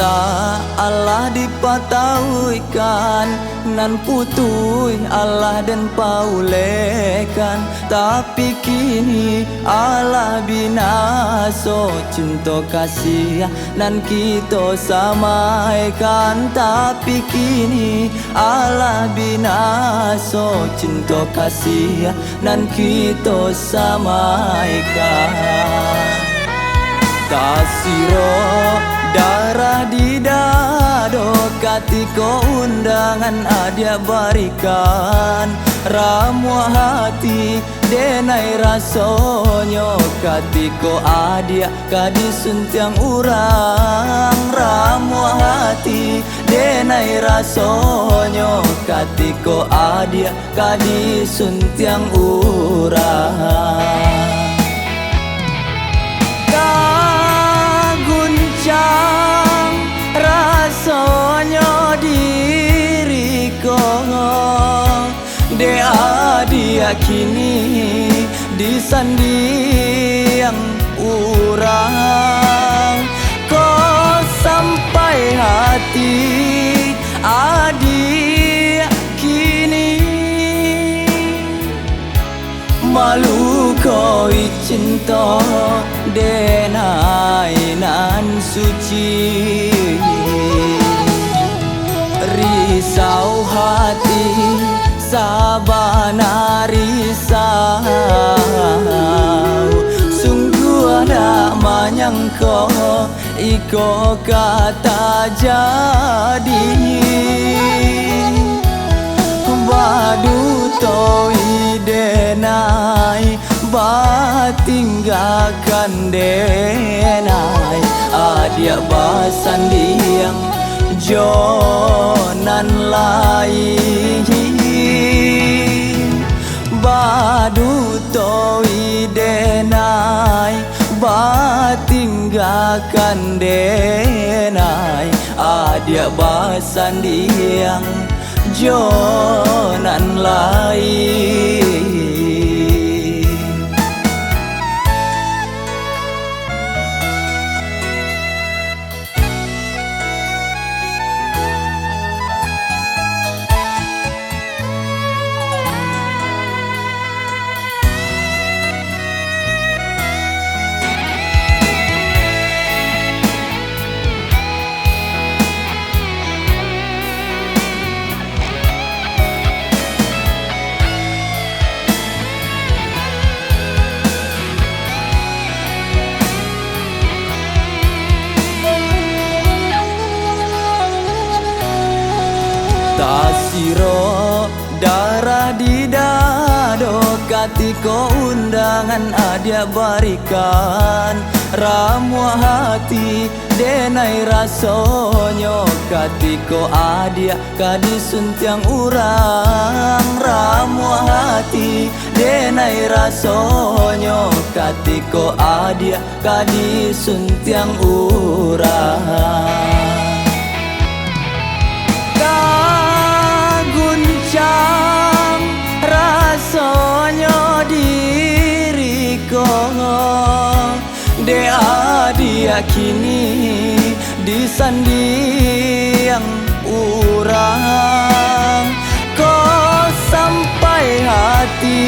Tak Allah dipatauikan nan putui Allah dan paulekan, tapi kini Allah binaso cinta kasih nan kita samaikan, tapi kini Allah binaso cinta kasih nan kita samaikan. Tasiro darah di dado katiko undangan adia barikan, ramu hati denai rasonyo katiko adia kadisuntiang urang, ramu hati denai rasonyo katiko adia kadisuntiang urang. Guncang rasanya diriku, dia kini disandiang urang. Kau sampai hati adik kini malu kau cinta denai nan suci, risau hati sabana risau, sungguh ada menyangka iko kata jadi, badu toi denai batinggakan denai adia basandiang jonan lain, badu toi denai batinggakan denai adia basandiang jonan lain. Tasiro darah di dado katiko undangan adia barikan, ramu hati denai rasonyo katiko adia kadisuntiang urang, ramu hati denai rasonyo katiko adia kadisuntiang urang. Guncang rasanya diriku, dia kini disandiang urang. Kau sampai hati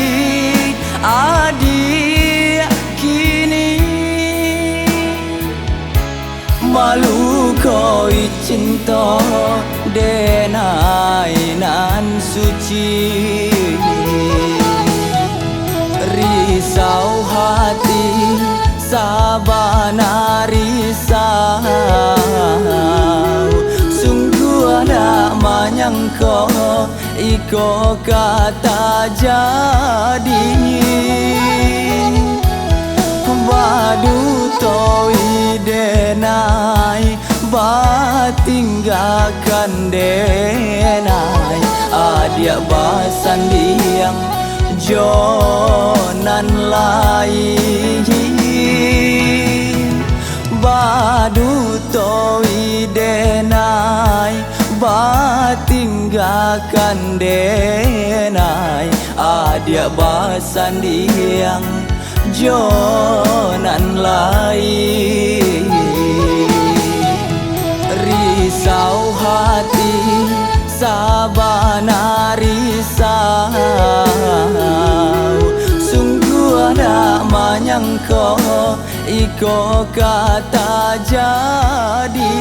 adik kini malu kau cinta denai nan suci, risau hati sabana risau, sungguh ada menyangka iko kata jadi, badu toi denai batinggakan denai adia basandiang jonan lain, badu toi denai batinggakan denai adia basandiang jonan lain. hati sabana risau. Sungguh ada menyangka iko kata jadi.